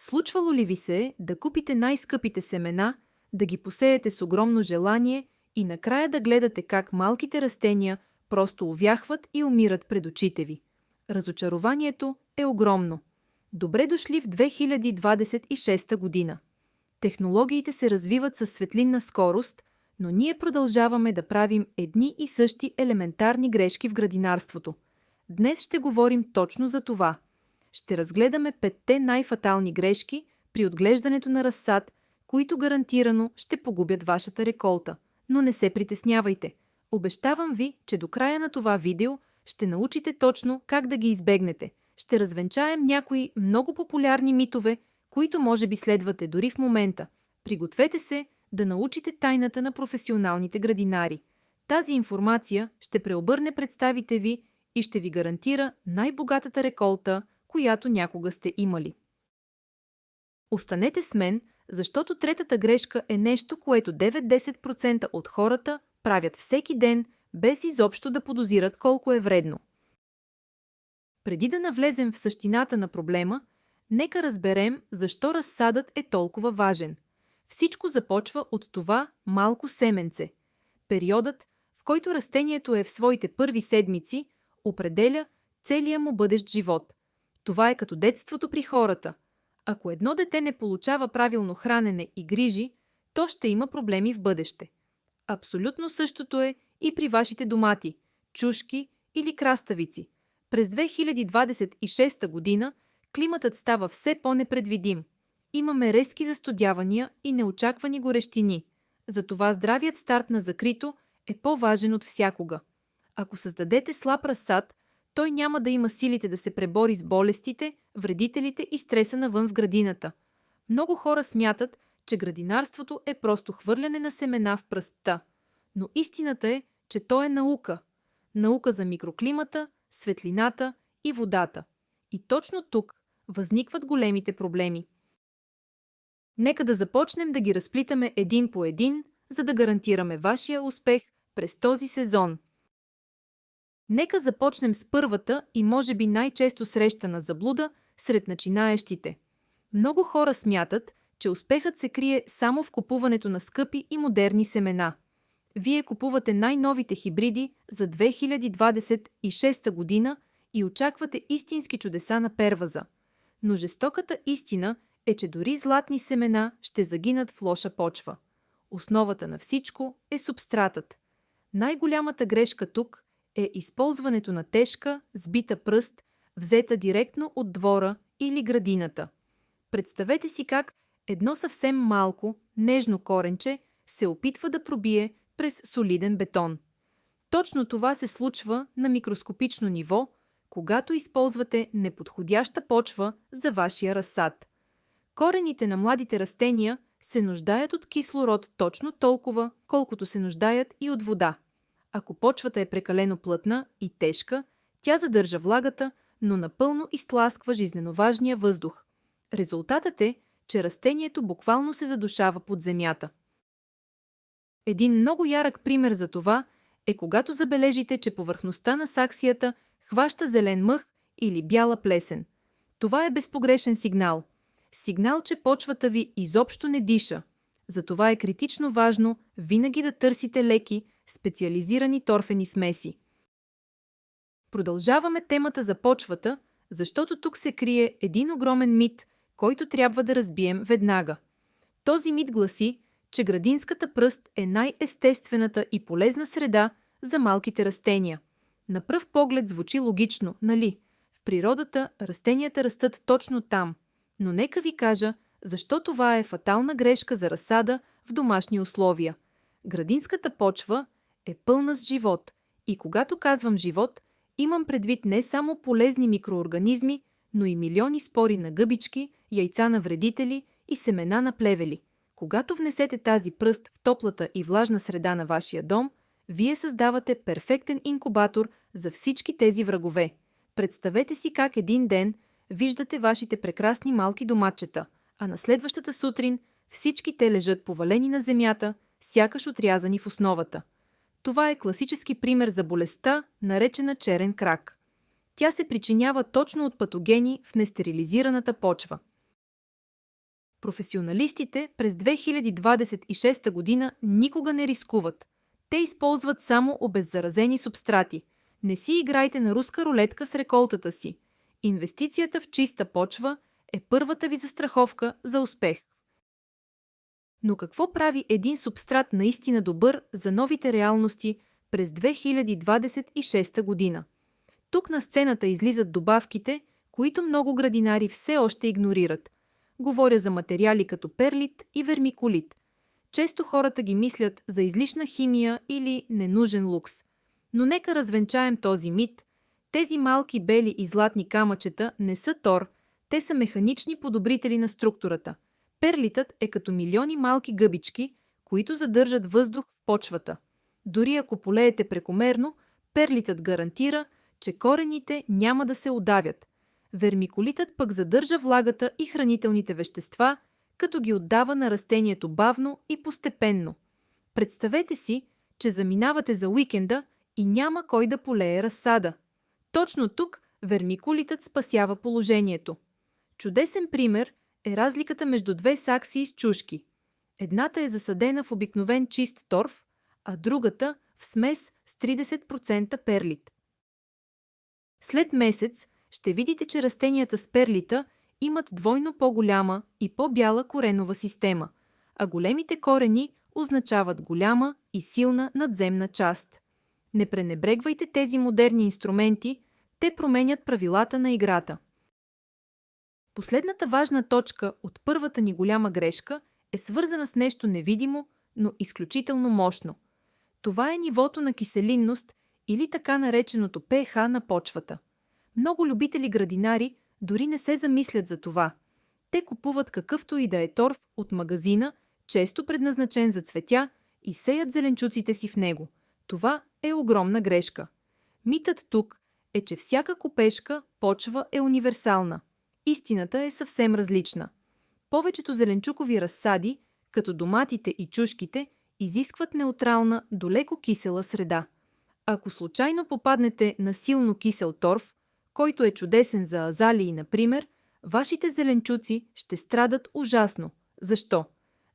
Случвало ли ви се да купите най-скъпите семена, да ги посеете с огромно желание и накрая да гледате как малките растения просто увяхват и умират пред очите ви? Разочарованието е огромно. Добре дошли в 2026 година. Технологиите се развиват със светлинна скорост, но ние продължаваме да правим едни и същи елементарни грешки в градинарството. Днес ще говорим точно за това. Ще разгледаме 5 най-фатални грешки при отглеждането на разсад, които гарантирано ще погубят вашата реколта. Но не се притеснявайте. Обещавам ви, че до края на това видео ще научите точно как да ги избегнете. Ще развенчаем някои много популярни митове, които може би следвате дори в момента. Пригответе се да научите тайната на професионалните градинари. Тази информация ще преобърне представите ви и ще ви гарантира най-богатата реколта, която някога сте имали. Останете с мен, защото третата грешка е нещо, което 9-10% от хората правят всеки ден, без изобщо да подозират колко е вредно. Преди да навлезем в същината на проблема, нека разберем защо разсадът е толкова важен. Всичко започва от това малко семенце. Периодът, в който растението е в своите първи седмици, определя целия му бъдещ живот. Това е като детството при хората. Ако едно дете не получава правилно хранене и грижи, то ще има проблеми в бъдеще. Абсолютно същото е и при вашите домати, чушки или краставици. През 2026 година климатът става все по-непредвидим. Имаме резки застудявания и неочаквани горещини. Затова здравият старт на закрито е по-важен от всякога. Ако създадете слаб разсад, той няма да има силите да се пребори с болестите, вредителите и стреса навън в градината. Много хора смятат, че градинарството е просто хвърляне на семена в пръстта. Но истината е, че то е наука. Наука за микроклимата, светлината и водата. И точно тук възникват големите проблеми. Нека да започнем да ги разплитаме един по един, за да гарантираме вашия успех през този сезон. Нека започнем с първата и може би най-често срещана заблуда сред начинаещите. Много хора смятат, че успехът се крие само в купуването на скъпи и модерни семена. Вие купувате най-новите хибриди за 2026 година и очаквате истински чудеса на перваза. Но жестоката истина е, че дори златни семена ще загинат в лоша почва. Основата на всичко е субстратът. Най-голямата грешка тук е използването на тежка, сбита пръст, взета директно от двора или градината. Представете си как едно съвсем малко, нежно коренче се опитва да пробие през солиден бетон. Точно това се случва на микроскопично ниво, когато използвате неподходяща почва за вашия разсад. Корените на младите растения се нуждаят от кислород точно толкова, колкото се нуждаят и от вода. Ако почвата е прекалено плътна и тежка, тя задържа влагата, но напълно изтласква жизненоважния въздух. Резултатът е, че растението буквално се задушава под земята. Един много ярък пример за това е когато забележите, че повърхността на саксията хваща зелен мъх или бяла плесен. Това е безпогрешен сигнал. Сигнал, че почвата ви изобщо не диша. Затова е критично важно винаги да търсите леки, специализирани торфени смеси. Продължаваме темата за почвата, защото тук се крие един огромен мит, който трябва да разбием веднага. Този мит гласи, че градинската пръст е най-естествената и полезна среда за малките растения. На пръв поглед звучи логично, нали? В природата растенията растат точно там. Но нека ви кажа, защо това е фатална грешка за разсада в домашни условия. Градинската почва е пълна с живот. И когато казвам живот, имам предвид не само полезни микроорганизми, но и милиони спори на гъбички, яйца на вредители и семена на плевели. Когато внесете тази пръст в топлата и влажна среда на вашия дом, вие създавате перфектен инкубатор за всички тези врагове. Представете си как един ден виждате вашите прекрасни малки доматчета, а на следващата сутрин всички те лежат повалени на земята, сякаш отрязани в основата. Това е класически пример за болестта, наречена черен крак. Тя се причинява точно от патогени в нестерилизираната почва. Професионалистите през 2026 година никога не рискуват. Те използват само обеззаразени субстрати. Не си играйте на руска рулетка с реколтата си. Инвестицията в чиста почва е първата ви застраховка за успех. Но какво прави един субстрат наистина добър за новите реалности през 2026 година? Тук на сцената излизат добавките, които много градинари все още игнорират. Говоря за материали като перлит и вермикулит. Често хората ги мислят за излишна химия или ненужен лукс. Но нека развенчаем този мит. Тези малки бели и златни камъчета не са тор, те са механични подобрители на структурата. Перлитът е като милиони малки гъбички, които задържат въздух в почвата. Дори ако полеете прекомерно, перлитът гарантира, че корените няма да се удавят. Вермикулитът пък задържа влагата и хранителните вещества, като ги отдава на растението бавно и постепенно. Представете си, че заминавате за уикенда и няма кой да полее разсада. Точно тук вермикулитът спасява положението. Чудесен пример е разликата между две саксии с чушки. Едната е засадена в обикновен чист торф, а другата в смес с 30% перлит. След месец ще видите, че растенията с перлита имат двойно по-голяма и по-бяла коренова система, а големите корени означават голяма и силна надземна част. Не пренебрегвайте тези модерни инструменти, те променят правилата на играта. Последната важна точка от първата ни голяма грешка е свързана с нещо невидимо, но изключително мощно. Това е нивото на киселинност или така нареченото pH на почвата. Много любители градинари дори не се замислят за това. Те купуват какъвто и да е торф от магазина, често предназначен за цветя, и сеят зеленчуците си в него. Това е огромна грешка. Митът тук е, че всяка копешка почва е универсална. Истината е съвсем различна. Повечето зеленчукови разсади, като доматите и чушките, изискват неутрална до леко кисела среда. Ако случайно попаднете на силно кисел торф, който е чудесен за азалии, например, вашите зеленчуци ще страдат ужасно. Защо?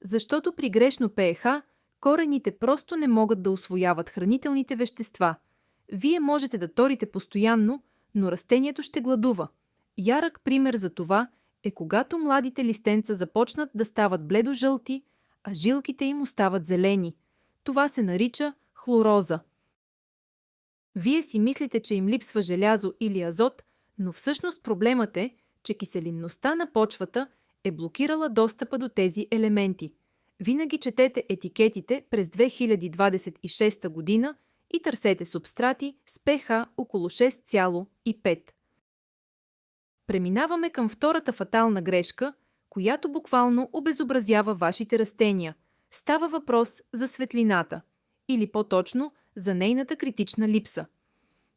Защото при грешно pH корените просто не могат да усвояват хранителните вещества. Вие можете да торите постоянно, но растението ще гладува. Ярък пример за това е когато младите листенца започнат да стават бледо-жълти, а жилките им остават зелени. Това се нарича хлороза. Вие си мислите, че им липсва желязо или азот, но всъщност проблемът е, че киселинността на почвата е блокирала достъпа до тези елементи. Винаги четете етикетите през 2026 година и търсете субстрати с pH около 6,5. Преминаваме към втората фатална грешка, която буквално обезобразява вашите растения. Става въпрос за светлината, или по-точно за нейната критична липса.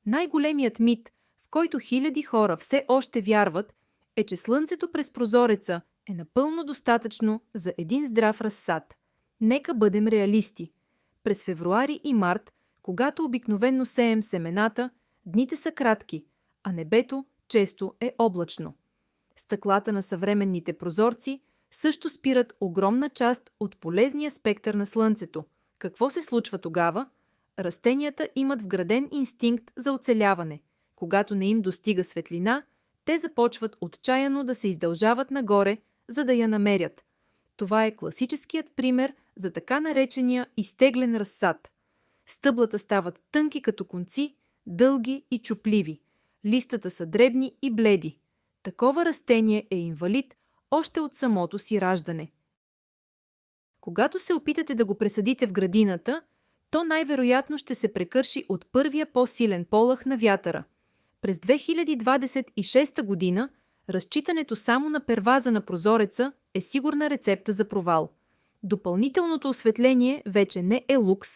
Най-големият мит, в който хиляди хора все още вярват, е, че слънцето през прозореца е напълно достатъчно за един здрав разсад. Нека бъдем реалисти. През февруари и март, когато обикновенно сеем семената, дните са кратки, а небето често е облачно. Стъклата на съвременните прозорци също спират огромна част от полезния спектър на слънцето. Какво се случва тогава? Растенията имат вграден инстинкт за оцеляване. Когато не им достига светлина, те започват отчаяно да се издължават нагоре, за да я намерят. Това е класическият пример за така наречения изтеглен разсад. Стъблата стават тънки като конци, дълги и чупливи. Листата са дребни и бледи. Такова растение е инвалид още от самото си раждане. Когато се опитате да го пресадите в градината, то най-вероятно ще се прекърши от първия по-силен полъх на вятъра. През 2026 година разчитането само на перваза на прозореца е сигурна рецепта за провал. Допълнителното осветление вече не е лукс,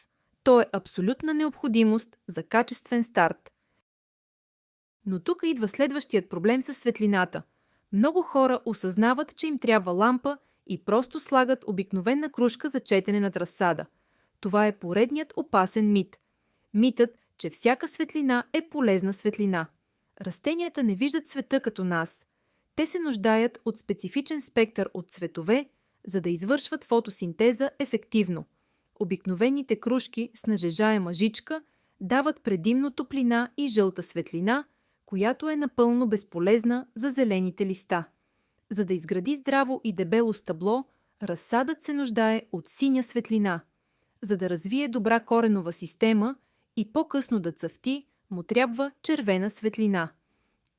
то е абсолютна необходимост за качествен старт. Но тук идва следващият проблем със светлината. Много хора осъзнават, че им трябва лампа и просто слагат обикновена кружка за четене над разсада. Това е поредният опасен мит. Митът, че всяка светлина е полезна светлина. Растенията не виждат света като нас. Те се нуждаят от специфичен спектър от цветове, за да извършват фотосинтеза ефективно. Обикновените крушки с нажежаема жичка дават предимно топлина и жълта светлина, която е напълно безполезна за зелените листа. За да изгради здраво и дебело стъбло, разсадът се нуждае от синя светлина. За да развие добра коренова система и по-късно да цъфти, му трябва червена светлина.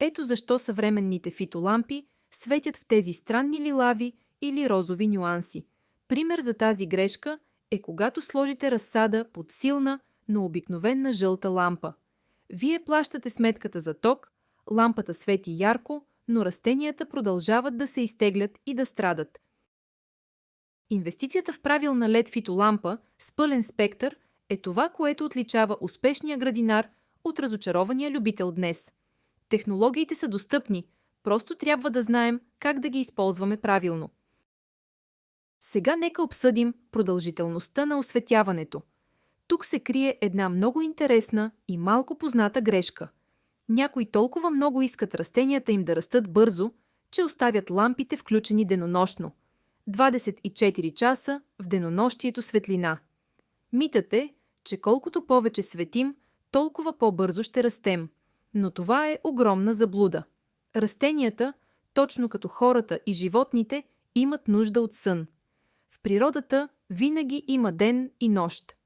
Ето защо съвременните фитолампи светят в тези странни лилави или розови нюанси. Пример за тази грешка е когато сложите разсада под силна, но обикновена жълта лампа. Вие плащате сметката за ток, лампата свети ярко, но растенията продължават да се изтеглят и да страдат. Инвестицията в правилна LED фитолампа с пълен спектър е това, което отличава успешния градинар от разочарования любител днес. Технологиите са достъпни, просто трябва да знаем как да ги използваме правилно. Сега нека обсъдим продължителността на осветяването. Тук се крие една много интересна и малко позната грешка. Някои толкова много искат растенията им да растат бързо, че оставят лампите включени денонощно. 24 часа в денонощието светлина. Митът е, че колкото повече светим, толкова по-бързо ще растем. Но това е огромна заблуда. Растенията, точно като хората и животните, имат нужда от сън. В природата винаги има ден и нощ.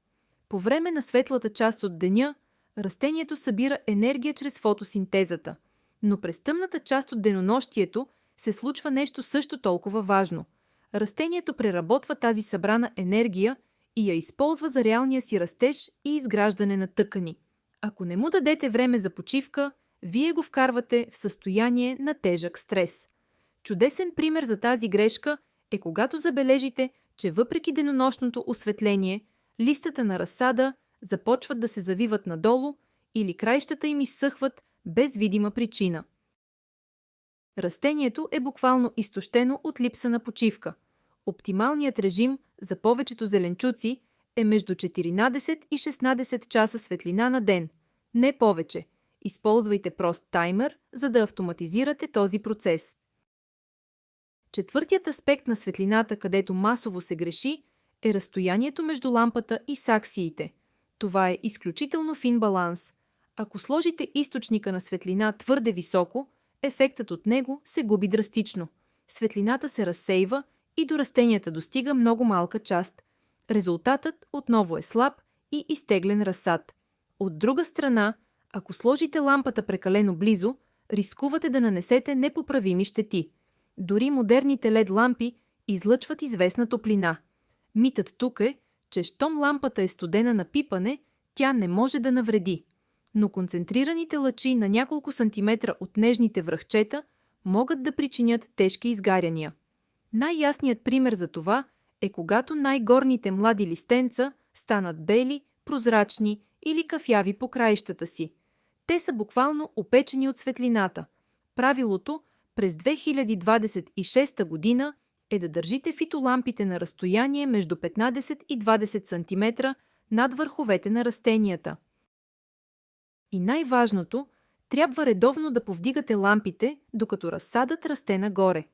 По време на светлата част от деня, растението събира енергия чрез фотосинтезата, но през тъмната част от денонощието се случва нещо също толкова важно. Растението преработва тази събрана енергия и я използва за реалния си растеж и изграждане на тъкани. Ако не му дадете време за почивка, вие го вкарвате в състояние на тежък стрес. Чудесен пример за тази грешка е когато забележите, че въпреки денонощното осветление, листата на разсада започват да се завиват надолу или краищата им изсъхват без видима причина. Растението е буквално изтощено от липса на почивка. Оптималният режим за повечето зеленчуци е между 14 и 16 часа светлина на ден. Не повече. Използвайте прост таймер, за да автоматизирате този процес. Четвъртият аспект на светлината, където масово се греши, е разстоянието между лампата и саксиите. Това е изключително фин баланс. Ако сложите източника на светлина твърде високо, ефектът от него се губи драстично. Светлината се разсейва и до растенията достига много малка част. Резултатът отново е слаб и изтеглен разсад. От друга страна, ако сложите лампата прекалено близо, рискувате да нанесете непоправими щети. Дори модерните LED лампи излъчват известна топлина. Митът тук е, че щом лампата е студена на пипане, тя не може да навреди. Но концентрираните лъчи на няколко сантиметра от нежните връхчета могат да причинят тежки изгаряния. Най-ясният пример за това е когато най-горните млади листенца станат бели, прозрачни или кафяви по краищата си. Те са буквално опечени от светлината. Правилото през 2026 година е да държите фитолампите на разстояние между 15 и 20 см над върховете на растенията. И най-важното, трябва редовно да повдигате лампите, докато разсадът расте нагоре.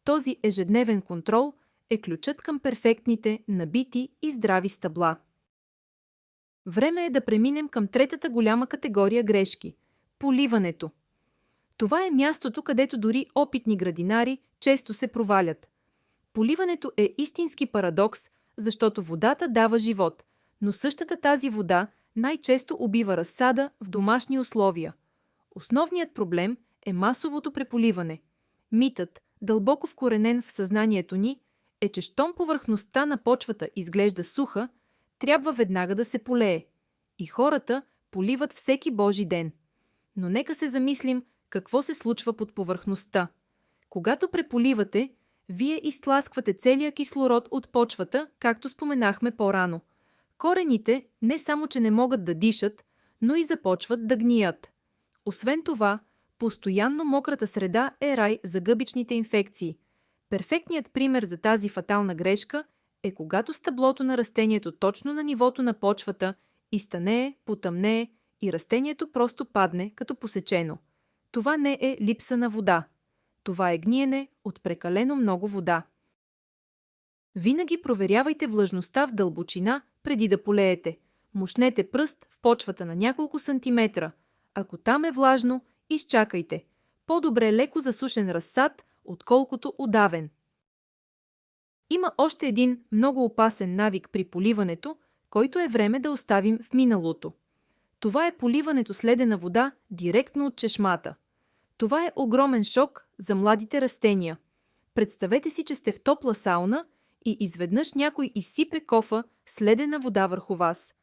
Този ежедневен контрол е ключът към перфектните, набити и здрави стъбла. Време е да преминем към третата голяма категория грешки – поливането. Това е мястото, където дори опитни градинари често се провалят. Поливането е истински парадокс, защото водата дава живот, но същата тази вода най-често убива разсада в домашни условия. Основният проблем е масовото преполиване. Митът, дълбоко вкоренен в съзнанието ни, е, че щом повърхността на почвата изглежда суха, трябва веднага да се полее. И хората поливат всеки божи ден. Но нека се замислим какво се случва под повърхността. Когато преполивате, вие изтласквате целия кислород от почвата, както споменахме по-рано. Корените не само, че не могат да дишат, но и започват да гният. Освен това, постоянно мократа среда е рай за гъбичните инфекции. Перфектният пример за тази фатална грешка е когато стъблото на растението точно на нивото на почвата изтънее, потъмнее и растението просто падне като посечено. Това не е липса на вода. Това е гниене от прекалено много вода. Винаги проверявайте влажността в дълбочина преди да полеете. Мушнете пръст в почвата на няколко сантиметра. Ако там е влажно, изчакайте. По-добре леко засушен разсад, отколкото удавен. Има още един много опасен навик при поливането, който е време да оставим в миналото. Това е поливането с ледена вода директно от чешмата. Това е огромен шок за младите растения. Представете си, че сте в топла сауна и изведнъж някой изсипе кофа с ледена вода върху вас.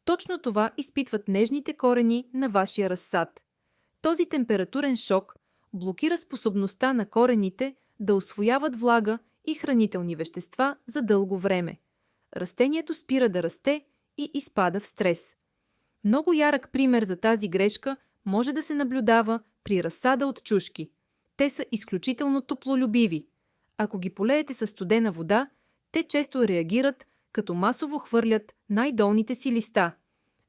Точно това изпитват нежните корени на вашия разсад. Този температурен шок блокира способността на корените да усвояват влага и хранителни вещества за дълго време. Растението спира да расте и изпада в стрес. Много ярък пример за тази грешка може да се наблюдава при разсада от чушки. Те са изключително топлолюбиви. Ако ги полеете със студена вода, те често реагират, като масово хвърлят най-долните си листа.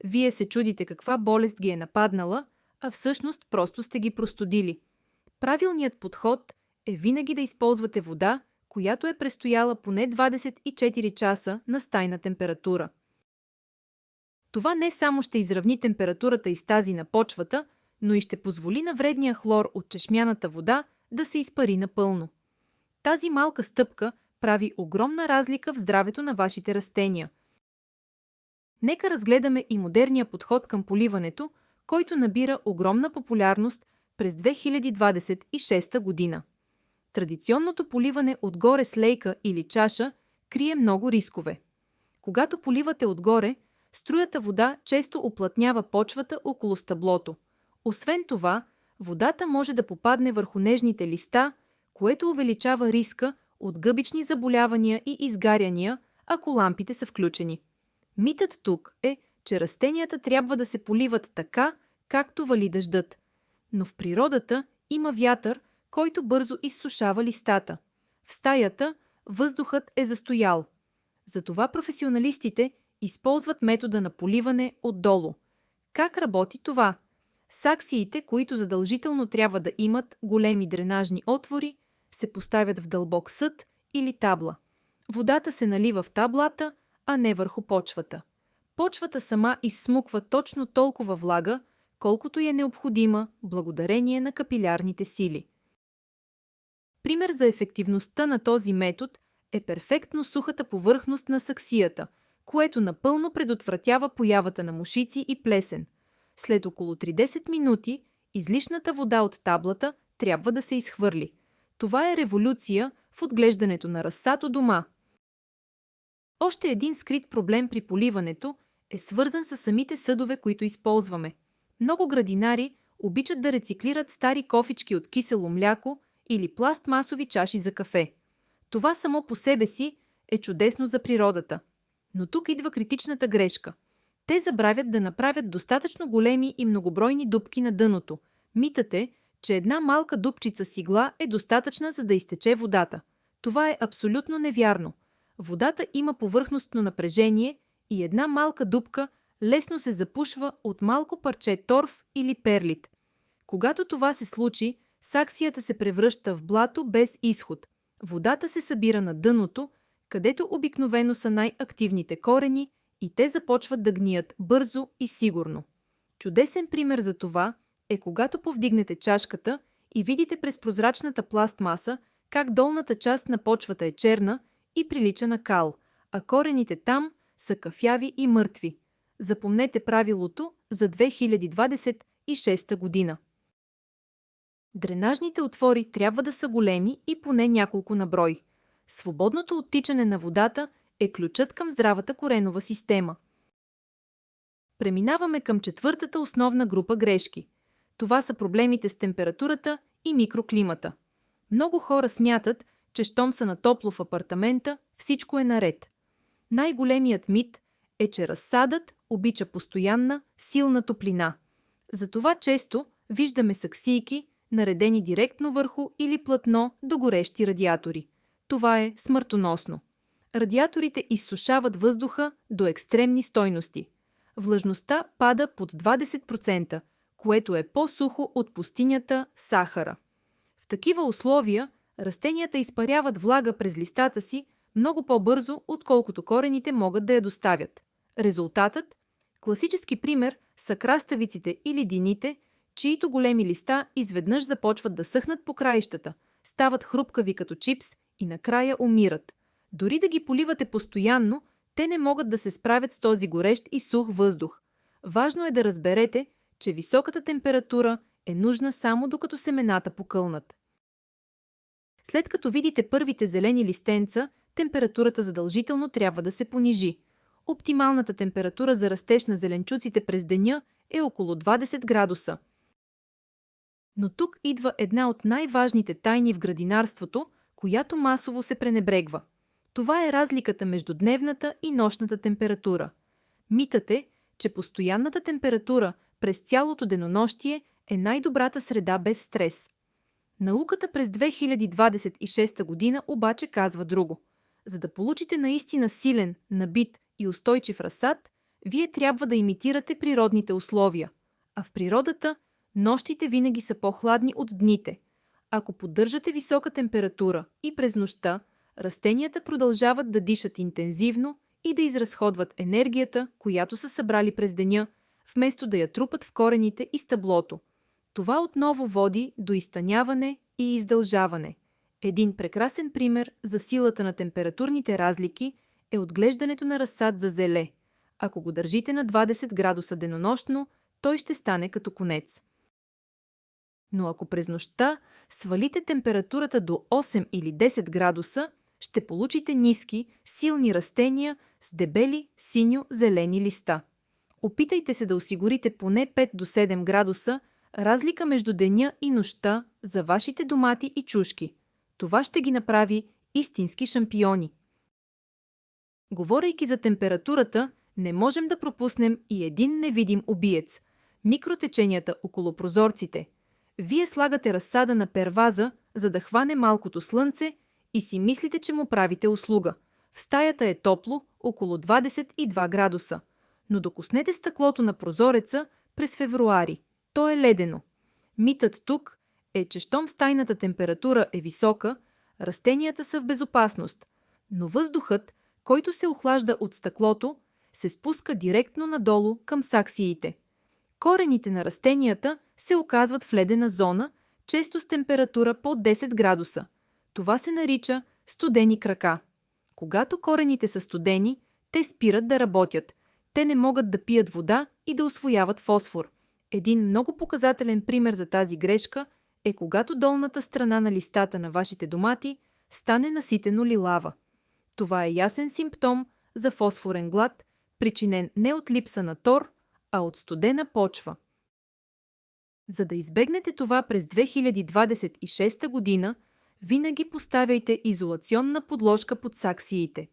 Вие се чудите каква болест ги е нападнала, а всъщност просто сте ги простудили. Правилният подход е винаги да използвате вода, която е престояла поне 24 часа на стайна температура. Това не само ще изравни температурата из тази на почвата, но и ще позволи на вредния хлор от чешмяната вода да се изпари напълно. Тази малка стъпка прави огромна разлика в здравето на вашите растения. Нека разгледаме и модерния подход към поливането, който набира огромна популярност през 2026 година. Традиционното поливане отгоре с лейка или чаша крие много рискове. Когато поливате отгоре, струята вода често уплътнява почвата около стъблото. Освен това, водата може да попадне върху нежните листа, което увеличава риска от гъбични заболявания и изгаряния, ако лампите са включени. Митът тук е, че растенията трябва да се поливат така, както вали дъждът. Но в природата има вятър, който бързо изсушава листата. В стаята въздухът е застоял. Затова професионалистите използват метода на поливане отдолу. Как работи това? Саксиите, които задължително трябва да имат големи дренажни отвори, се поставят в дълбок съд или табла. Водата се налива в таблата, а не върху почвата. Почвата сама изсмуква точно толкова влага, колкото е необходима благодарение на капилярните сили. Пример за ефективността на този метод е перфектно сухата повърхност на саксията, което напълно предотвратява появата на мушици и плесен. След около 30 минути излишната вода от таблата трябва да се изхвърли. Това е революция в отглеждането на разсад у дома. Още един скрит проблем при поливането е свързан с самите съдове, които използваме. Много градинари обичат да рециклират стари кофички от кисело мляко или пластмасови чаши за кафе. Това само по себе си е чудесно за природата. Но тук идва критичната грешка. Те забравят да направят достатъчно големи и многобройни дупки на дъното. Митът е, че една малка дупчица с игла е достатъчна, за да изтече водата. Това е абсолютно невярно. Водата има повърхностно напрежение и една малка дупка лесно се запушва от малко парче торф или перлит. Когато това се случи, саксията се превръща в блато без изход. Водата се събира на дъното, където обикновено са най-активните корени и те започват да гният бързо и сигурно. Чудесен пример за това е когато повдигнете чашката и видите през прозрачната пластмаса как долната част на почвата е черна и прилича на кал, а корените там са кафяви и мъртви. Запомнете правилото за 2026 година. Дренажните отвори трябва да са големи и поне няколко на брой. Свободното оттичане на водата е ключът към здравата коренова система. Преминаваме към четвъртата основна група грешки. Това са проблемите с температурата и микроклимата. Много хора смятат, че щом са на топло в апартамента, всичко е наред. Най-големият мит е, че разсадът обича постоянна, силна топлина. Затова често виждаме саксийки, наредени директно върху или платно до горещи радиатори. Това е смъртоносно. Радиаторите изсушават въздуха до екстремни стойности. Влажността пада под 20%, което е по-сухо от пустинята Сахара. В такива условия растенията изпаряват влага през листата си много по-бързо, отколкото корените могат да я доставят. Резултатът? Класически пример са краставиците или дините, чието големи листа изведнъж започват да съхнат по краищата, стават хрупкави като чипс и накрая умират. Дори да ги поливате постоянно, те не могат да се справят с този горещ и сух въздух. Важно е да разберете, че високата температура е нужна само докато семената покълнат. След като видите първите зелени листенца, температурата задължително трябва да се понижи. Оптималната температура за растеж на зеленчуците през деня е около 20 градуса. Но тук идва една от най-важните тайни в градинарството, която масово се пренебрегва. Това е разликата между дневната и нощната температура. Митът е, че постоянната температура през цялото денонощие е най-добрата среда без стрес. Науката през 2026 година обаче казва друго. За да получите наистина силен, набит и устойчив разсад, вие трябва да имитирате природните условия. А в природата нощите винаги са по-хладни от дните. Ако поддържате висока температура и през нощта, растенията продължават да дишат интензивно и да изразходват енергията, която са събрали през деня, вместо да я трупат в корените и стъблото. Това отново води до изтъняване и издължаване. Един прекрасен пример за силата на температурните разлики е отглеждането на разсад за зеле. Ако го държите на 20 градуса денонощно, той ще стане като конец. Но ако през нощта свалите температурата до 8 или 10 градуса, ще получите ниски, силни растения с дебели, синьо-зелени листа. Опитайте се да осигурите поне 5 до 7 градуса разлика между деня и нощта за вашите домати и чушки. Това ще ги направи истински шампиони. Говорейки за температурата, не можем да пропуснем и един невидим убиец – микротеченията около прозорците. Вие слагате разсада на перваза, за да хване малкото слънце и си мислите, че му правите услуга. В стаята е топло, около 22 градуса. Но докоснете стъклото на прозореца през февруари. То е ледено. Митът тук е, че щом стайната температура е висока, растенията са в безопасност, но въздухът, който се охлажда от стъклото, се спуска директно надолу към саксиите. Корените на растенията се оказват в ледена зона, често с температура под 10 градуса. Това се нарича студени крака. Когато корените са студени, те спират да работят. Те не могат да пият вода и да усвояват фосфор. Един много показателен пример за тази грешка е когато долната страна на листата на вашите домати стане наситено лилава. Това е ясен симптом за фосфорен глад, причинен не от липса на тор, а от студена почва. За да избегнете това през 2026 година, винаги поставяйте изолационна подложка под саксиите.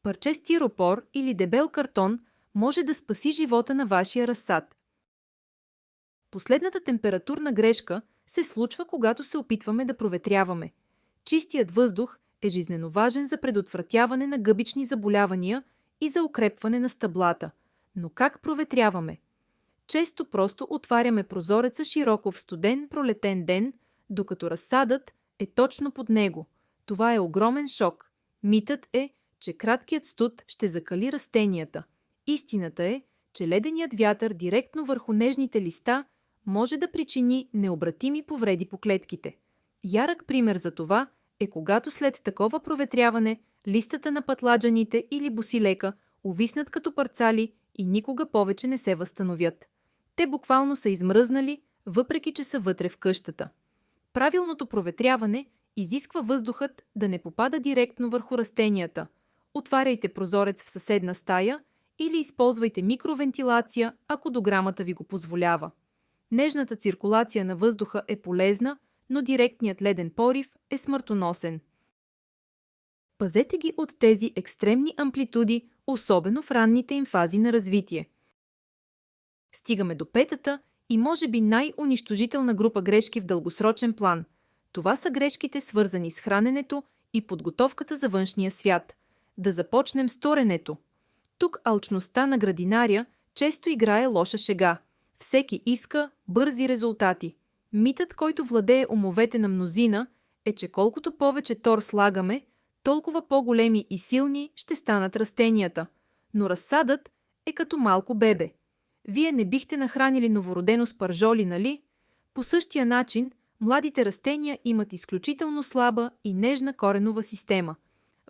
Парче стиропор или дебел картон може да спаси живота на вашия разсад. Последната температурна грешка се случва, когато се опитваме да проветряваме. Чистият въздух е жизнено важен за предотвратяване на гъбични заболявания и за укрепване на стъблата. Но как проветряваме? Често просто отваряме прозореца широко в студен пролетен ден, докато разсадът е точно под него. Това е огромен шок. Митът е, че краткият студ ще закали растенията. Истината е, че леденият вятър директно върху нежните листа може да причини необратими повреди по клетките. Ярък пример за това е когато след такова проветряване листата на пътладжаните или босилека увиснат като парцали и никога повече не се възстановят. Те буквално са измръзнали, въпреки че са вътре в къщата. Правилното проветряване изисква въздухът да не попада директно върху растенията. Отваряйте прозорец в съседна стая или използвайте микровентилация, ако дограмата ви го позволява. Нежната циркулация на въздуха е полезна, но директният леден порив е смъртоносен. Пазете ги от тези екстремни амплитуди, особено в ранните им фази на развитие. Стигаме до петата и може би най-унищожителна група грешки в дългосрочен план. Това са грешките, свързани с храненето и подготовката за външния свят. Да започнем с торенето. Тук алчността на градинаря често играе лоша шега. Всеки иска бързи резултати. Митът, който владее умовете на мнозина, е, че колкото повече тор слагаме, толкова по-големи и силни ще станат растенията. Но разсадът е като малко бебе. Вие не бихте нахранили новородено с пържоли, нали? По същия начин, младите растения имат изключително слаба и нежна коренова система.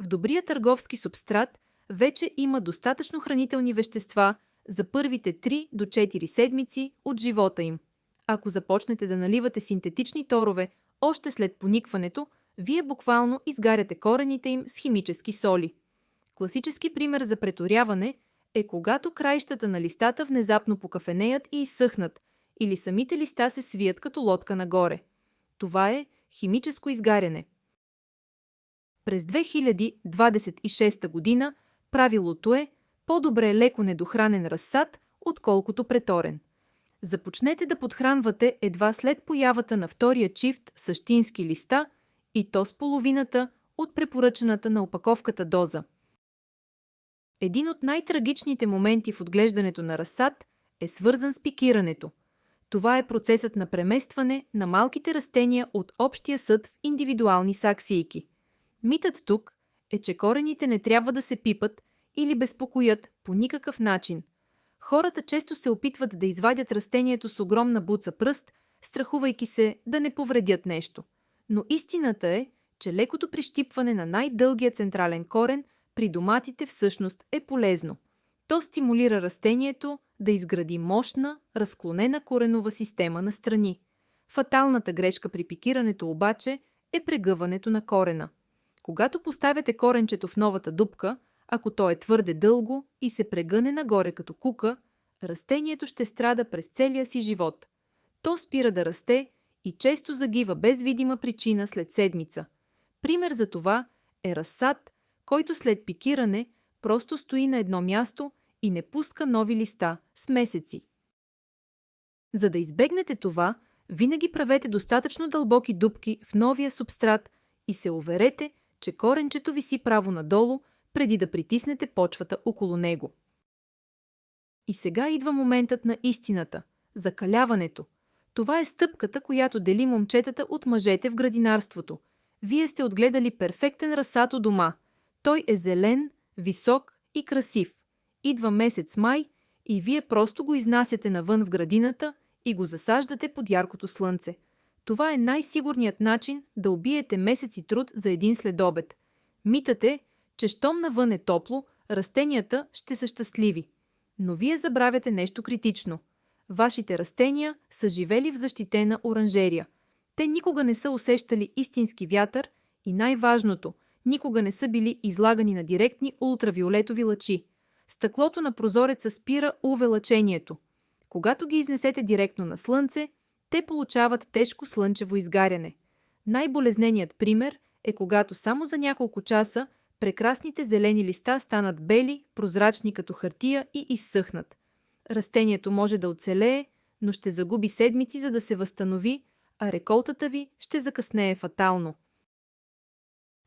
В добрия търговски субстрат вече има достатъчно хранителни вещества за първите 3 до 4 седмици от живота им. Ако започнете да наливате синтетични торове още след поникването, вие буквално изгаряте корените им с химически соли. Класически пример за преторяване е когато краищата на листата внезапно покафенеят и изсъхнат, или самите листа се свият като лодка нагоре. Това е химическо изгаряне. През 2026 година правилото е по-добре леко недохранен разсад, отколкото преторен. Започнете да подхранвате едва след появата на втория чифт същински листа и то с половината от препоръчаната на опаковката доза. Един от най-трагичните моменти в отглеждането на разсад е свързан с пикирането. Това е процесът на преместване на малките растения от общия съд в индивидуални саксийки. Митът тук е, че корените не трябва да се пипат или безпокоят по никакъв начин. Хората често се опитват да извадят растението с огромна буца пръст, страхувайки се да не повредят нещо. Но истината е, че лекото прищипване на най-дългия централен корен при доматите всъщност е полезно. То стимулира растението да изгради мощна, разклонена коренова система настрани. Фаталната грешка при пикирането обаче е прегъването на корена. Когато поставяте коренчето в новата дупка, ако то е твърде дълго и се прегъне нагоре като кука, растението ще страда през целия си живот. То спира да расте и често загива без видима причина след седмица. Пример за това е разсад, който след пикиране просто стои на едно място и не пуска нови листа с месеци. За да избегнете това, винаги правете достатъчно дълбоки дупки в новия субстрат и се уверете, че коренчето виси право надолу, преди да притиснете почвата около него. И сега идва моментът на истината – закаляването. Това е стъпката, която дели момчетата от мъжете в градинарството. Вие сте отгледали перфектен разсад у дома. Той е зелен, висок и красив. Идва месец май и вие просто го изнасяте навън в градината и го засаждате под яркото слънце. Това е най-сигурният начин да убиете месеци труд за един следобед. Митът е, че щом навън е топло, растенията ще са щастливи. Но вие забравяте нещо критично. Вашите растения са живели в защитена оранжерия. Те никога не са усещали истински вятър и най-важното, никога не са били излагани на директни ултравиолетови лъчи. Стъклото на прозореца спира UV-лъчението. Когато ги изнесете директно на слънце, те получават тежко слънчево изгаряне. Най-болезненият пример е когато само за няколко часа прекрасните зелени листа станат бели, прозрачни като хартия и изсъхнат. Растението може да оцелее, но ще загуби седмици, за да се възстанови, а реколтата ви ще закъснее фатално.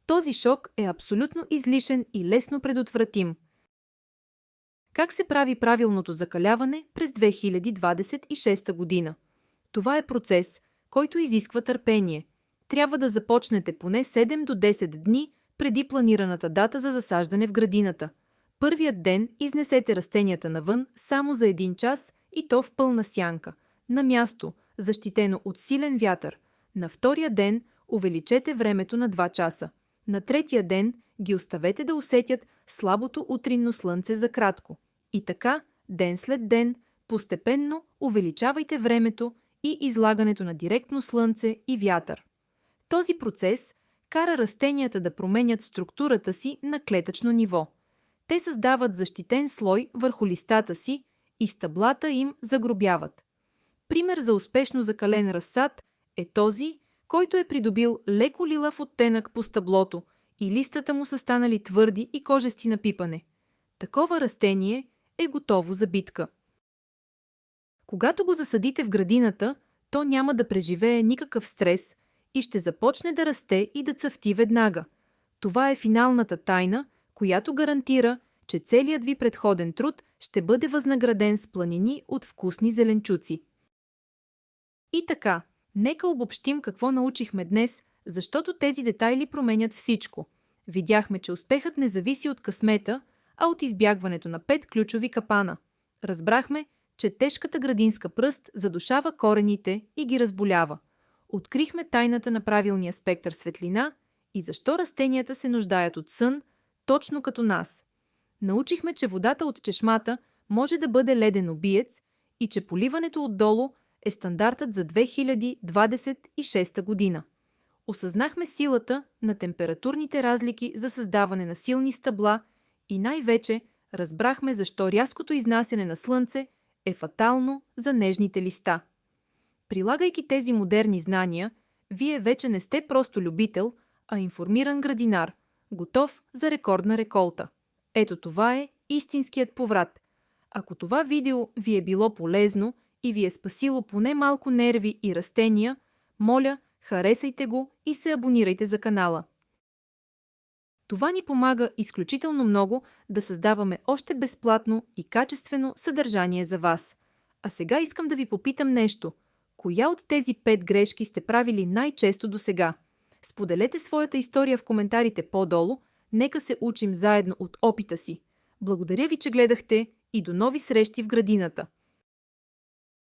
Този шок е абсолютно излишен и лесно предотвратим. Как се прави правилното закаляване през 2026 година? Това е процес, който изисква търпение. Трябва да започнете поне 7 до 10 дни преди планираната дата за засаждане в градината. Първият ден изнесете растенията навън само за 1 час и то в пълна сянка, на място, защитено от силен вятър. На втория ден увеличете времето на 2 часа. На третия ден ги оставете да усетят слабото утринно слънце за кратко. И така, ден след ден, постепенно увеличавайте времето и излагането на директно слънце и вятър. Този процес кара растенията да променят структурата си на клетъчно ниво. Те създават защитен слой върху листата си и стъблата им загробяват. Пример за успешно закален разсад е този, който е придобил леко лилав оттенък по стъблото и листата му са станали твърди и кожести на пипане. Такова растение е готово за битка. Когато го засадите в градината, то няма да преживее никакъв стрес и ще започне да расте и да цъфти веднага. Това е финалната тайна, която гарантира, че целият ви предходен труд ще бъде възнаграден с планини от вкусни зеленчуци. И така, Нека обобщим какво научихме днес, защото тези детайли променят всичко. Видяхме, че успехът не зависи от късмета, а от избягването на 5 ключови капана. Разбрахме, че тежката градинска пръст задушава корените и ги разболява. Открихме тайната на правилния спектър светлина и защо растенията се нуждаят от сън, точно като нас. Научихме, че водата от чешмата може да бъде леден убиец и че поливането отдолу е стандартът за 2026 година. Осъзнахме силата на температурните разлики за създаване на силни стъбла и най-вече разбрахме защо рязкото изнасяне на слънце е фатално за нежните листа. Прилагайки тези модерни знания, вие вече не сте просто любител, а информиран градинар, готов за рекордна реколта. Ето това е истинският поврат. Ако това видео ви е било полезно и ви е спасило поне малко нерви и растения, моля, харесайте го и се абонирайте за канала. Това ни помага изключително много да създаваме още безплатно и качествено съдържание за вас. А сега искам да ви попитам нещо. Коя от тези 5 грешки сте правили най-често досега? Споделете своята история в коментарите по-долу, нека се учим заедно от опита си. Благодаря ви, че гледахте и до нови срещи в градината!